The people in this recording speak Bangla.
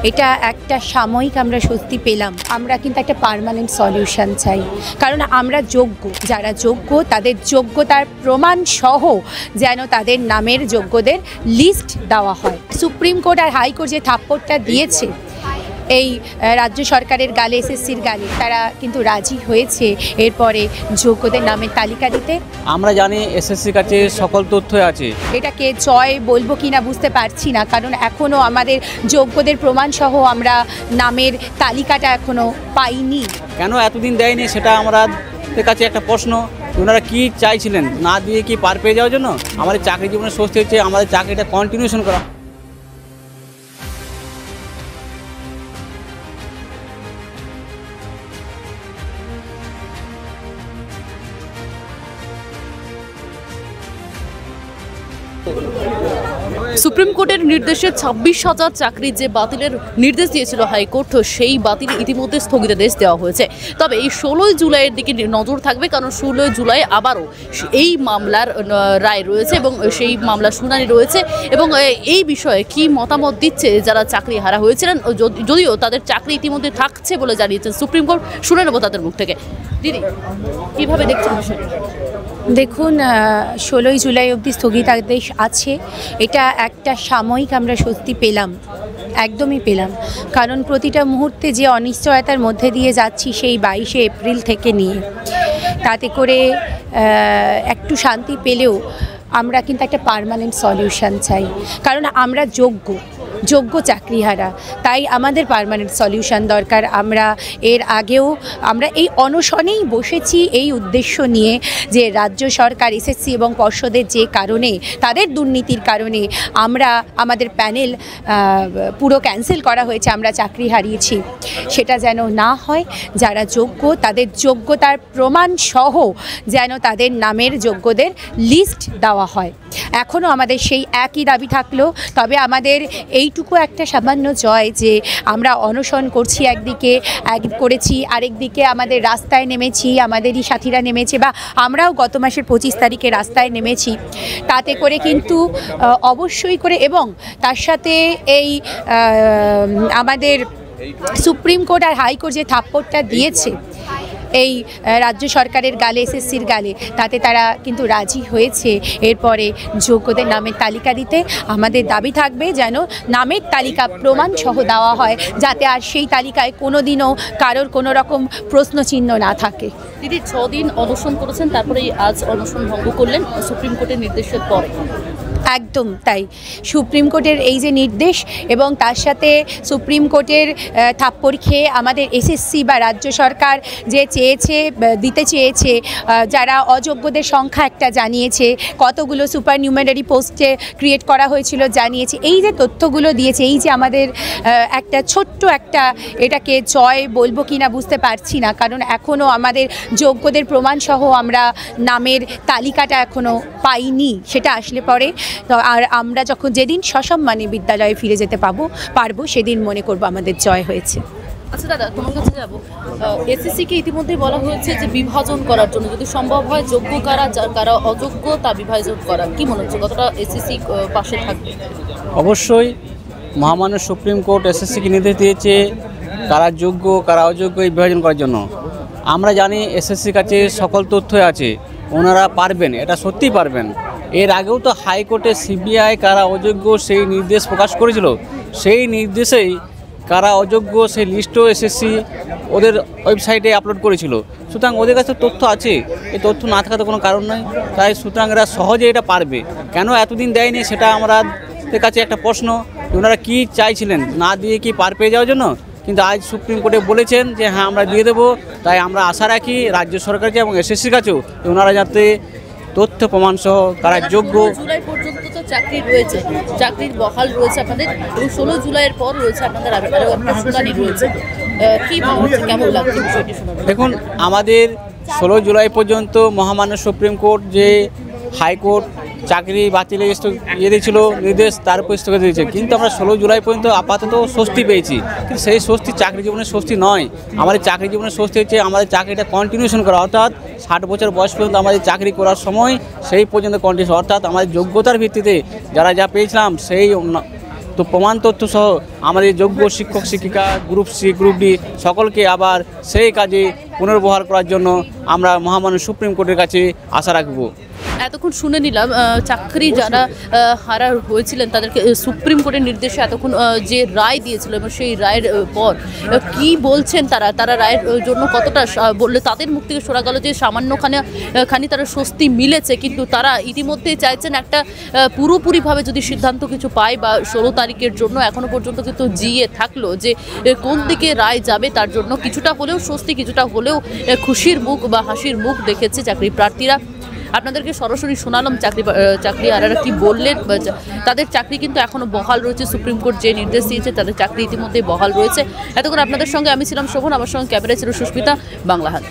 এটা একটা সাময়িক আমরা স্বস্তি পেলাম। আমরা কিন্তু একটা পার্মানেন্ট সলিউশন চাই, কারণ আমরা যোগ্য, যারা যোগ্য তাদের যোগ্যতার প্রমাণ সহ যেন তাদের নামের যোগ্যদের লিস্ট দেওয়া হয়। সুপ্রিম কোর্ট আর হাইকোর্ট যে থাপ্পড়টা দিয়েছে এই রাজ্য সরকারের গালে, এসএসসির গালে, তারা কিন্তু রাজি হয়েছে এরপরে যোগ্যদের নামের তালিকা দিতে। আমরা জানি এসএসসির কাছে সকল তথ্য আছে। এটাকে জয় বলবো কিনা বুঝতে পারছি না, কারণ এখনও আমাদের যোগ্যদের প্রমাণ সহ আমরা নামের তালিকাটা এখনও পাইনি। কেন এতদিন দেয়নি সেটা আমাদের কাছে একটা প্রশ্ন। ওনারা কি চাইছিলেন? না দিয়ে কি পার পেয়ে যাওয়ার জন্য? আমাদের চাকরি জীবনে স্বস্তি হচ্ছে, আমাদের চাকরিটা কন্টিনিউশন করা। সুপ্রিম কোর্টের নির্দেশে 26,000 চাকরির যে বাতিলের নির্দেশ দিয়েছিল হাইকোর্ট, সেই বাতিল ইতিমধ্যে স্থগিতাদেশ দেওয়া হয়েছে। তবে এই 16 জুলাইয়ের দিকে নজর থাকবে, কারণ 16 জুলাই আবারও এই মামলার রায় রয়েছে এবং সেই মামলার শুনানি রয়েছে। এবং এই বিষয়ে কি মতামত দিচ্ছে যারা চাকরি হারা হয়েছিলেন, যদিও তাদের চাকরি ইতিমধ্যে থাকছে বলে জানিয়েছেন সুপ্রিম কোর্ট, শুনে নেব তাদের মুখ থেকে। দিদি, কীভাবে দেখছেন বিষয়টি? দেখুন, 16 জুলাই অবধি স্থগিতাদেশ আছে। এটা একটা সাময়িক আমরা স্বস্তি পেলাম, একদমই পেলাম, কারণ প্রতিটা মুহূর্তে যে অনিশ্চয়তার মধ্যে দিয়ে যাচ্ছি সেই 22শে এপ্রিল থেকে নিয়ে, তাতে করে একটু শান্তি পেলেও আমরা কিন্তু একটা পার্মানেন্ট সলিউশন চাই, কারণ আমরা যোগ্য চাকরিহারা, তাই আমাদের পার্মানেন্ট সলিউশন দরকার। আমরা এর আগেও আমরা এই অনশনেই বসেছি এই উদ্দেশ্য নিয়ে যে রাজ্য সরকার, এসএসসি এবং পর্ষদের যে কারণে, তাদের দুর্নীতির কারণে আমরা আমাদের প্যানেল পুরো ক্যান্সেল করা হয়েছে, আমরা চাকরি হারিয়েছি, সেটা যেন না হয়। যারা যোগ্য তাদের যোগ্যতার প্রমাণ সহ যেন তাদের নামের যোগ্যদের লিস্ট দেওয়া হয়। এখনও আমাদের সেই একই দাবি থাকলো, তবে আমাদের এইটুকু একটা সামান্য জয় যে আমরা অনশন করছি, একদিকে করেছি, আরেক দিকে আমাদের রাস্তায় নেমেছি, আমাদেরই সাথীরা নেমেছে, বা আমরাও গত মাসের 25 তারিখে রাস্তায় নেমেছি। তাতে করে কিন্তু অবশ্যই করে, এবং তার সাথে এই আমাদের সুপ্রিম কোর্ট আর হাইকোর্ট যে থাপ্পড়টা দিয়েছে এই রাজ্য সরকারের গালে, এসএসসির গালে, তাতে তারা কিন্তু রাজি হয়েছে এরপরে যোগ্যদের নামের তালিকা দিতে। আমাদের দাবি থাকবে যেন নামের তালিকা প্রমাণ সহ দেওয়া হয়, যাতে আর সেই তালিকায় কোনো দিনও কারোর কোনো রকম প্রশ্নচিহ্ন না থাকে। দিদি, 6 দিন অনশন করেছেন, তারপরেই আজ অনশন ভঙ্গ করলেন সুপ্রিম কোর্টের নির্দেশের পরে। একদম তাই, সুপ্রিম কোর্টের এই যে নির্দেশ এবং তার সাথে সুপ্রিম কোর্টের থাপ্পড় খেয়ে আমাদের এসএসসি বা রাজ্য সরকার যে দিতে চেয়েছে, যারা অযোগ্যদের সংখ্যা একটা জানিয়েছে, কতগুলো সুপার নিউমেরারি পোস্টে ক্রিয়েট করা হয়েছিল জানিয়েছে, এই যে তথ্যগুলো দিয়েছে, এই যে আমাদের একটা ছোট্ট একটা, এটাকে জয় বলবো কিনা বুঝতে পারছি না, কারণ এখনও আমাদের যোগ্যদের প্রমাণ সহ আমরা নামের তালিকাটা এখনও পাইনি। সেটা আসলে পরে তো, আর আমরা যখন যেদিন সসম্মানে বিদ্যালয়ে ফিরে যেতে পারবো সেদিন মনে করবো আমাদের জয় হয়েছে। আচ্ছা দাদা, তোমার কাছে যাবো। এসএসসিকে ইতিমধ্যেই বলা হয়েছে যে বিভাজন করার জন্য, যদি সম্ভব হয় যোগ্য কারা কারা অযোগ্য তা বিভাজন করা। কি মনে হচ্ছে, কতটা এসএসসি পাশে থাকবে? অবশ্যই মহামান্য সুপ্রিম কোর্ট এসএসসিকে নির্দেশ দিয়েছে কারা যোগ্য কারা অযোগ্য এই বিভাজন করার জন্য। আমরা জানি এসএসসির কাছে সকল তথ্য আছে, ওনারা পারবেন, এটা সত্যিই পারবেন। এর আগেও তো হাইকোর্টে সিবিআই কারা অযোগ্য সেই নির্দেশ প্রকাশ করেছিল, সেই নির্দেশেই কারা অযোগ্য সেই লিস্টও এসএসসি ওদের ওয়েবসাইটে আপলোড করেছিল। সুতরাং ওদের কাছে তথ্য আছে, এই তথ্য না থাকাতে কোনো কারণ নয়। তাই সুতরাং এরা সহজে এটা পারবে। কেন এতদিন দেয়নি সেটা আমাদের কাছে একটা প্রশ্ন। ওনারা কি চাইছিলেন? না দিয়ে কি পার পেয়ে যাওয়ার জন্য? কিন্তু আজ সুপ্রিম কোর্টে বলেছেন যে হ্যাঁ আমরা দিয়ে দেবো। তাই আমরা আশা রাখি রাজ্য সরকারকে এবং এসএসসির কাছেও ওনারা যাতে তথ্য প্রমাণ সহ কারা যোগ্য। জুলাই পর্যন্ত তো চাকরি রয়েছে, চাকরির বহাল রয়েছে আপনাদের, এবং 16 জুলাইয়ের পর রয়েছে আপনাদের শুনানি রয়েছে। কি কেমন লাগছে বিষয়টি শুনে? দেখুন, আমাদের 16 জুলাই পর্যন্ত মহামান্য সুপ্রিম কোর্ট যে হাইকোর্ট চাকরি বাতিলে দিয়েছিল নির্দেশ, তার উপর স্থগিত দিয়েছে, কিন্তু আমরা 16 জুলাই পর্যন্ত আপাতত স্বস্তি পেয়েছি। কিন্তু সেই স্বস্তি চাকরি জীবনের স্বস্তি নয়। আমাদের চাকরি জীবনের স্বস্তি হচ্ছে আমাদের চাকরিটা কন্টিনিউশন করা, অর্থাৎ 60 বছর বয়স পর্যন্ত আমাদের চাকরি করার সময় সেই পর্যন্ত কন্টিনিউশন, অর্থাৎ আমাদের যোগ্যতার ভিত্তিতে যারা যা পেয়েছিলাম সেই তো প্রমাণ তথ্য সহ আমাদের যোগ্য শিক্ষক শিক্ষিকা গ্রুপ সি গ্রুপ ডি সকলকে আবার সেই কাজে পুনর্বহাল করার জন্য আমরা মহামান্য সুপ্রিম কোর্টের কাছে আশা রাখব। এতক্ষণ শুনে নিলাম চাকরি যারা হারা হয়েছিলেন তাদেরকে সুপ্রিম কোর্টের নির্দেশে এতক্ষণ যে রায় দিয়েছিল এবং সেই রায়ের পর কি বলছেন তারা রায়ের জন্য কতটা বললে তাদের মুখ থেকে শোনা গেল যে সামান্যখানি তারা স্বস্তি মিলেছে, কিন্তু তারা ইতিমধ্যেই চাইছেন একটা পুরোপুরিভাবে যদি সিদ্ধান্ত কিছু পায় বা 16 তারিখের জন্য এখনো পর্যন্ত কিন্তু জিয়ে থাকলো যে কোন দিকে রায় যাবে তার জন্য কিছুটা হলেও স্বস্তি কিছুটা হলেও খুশির মুখ বা হাসির মুখ দেখেছে চাকরি প্রার্থীরা। আপনাদেরকে সরাসরি শোনালাম চাকরি হারারা কি বললেন। তাদের চাকরি কিন্তু এখনো বহাল রয়েছে, সুপ্রিম কোর্ট যে নির্দেশ দিয়েছে তাদের চাকরি ইতিমধ্যে বহাল রয়েছে। এতক্ষণ আপনাদের সঙ্গে আমি ছিলাম শোভন, আমার সঙ্গে ক্যামেরায় ছিল সুস্মিতা, বাংলা হাত।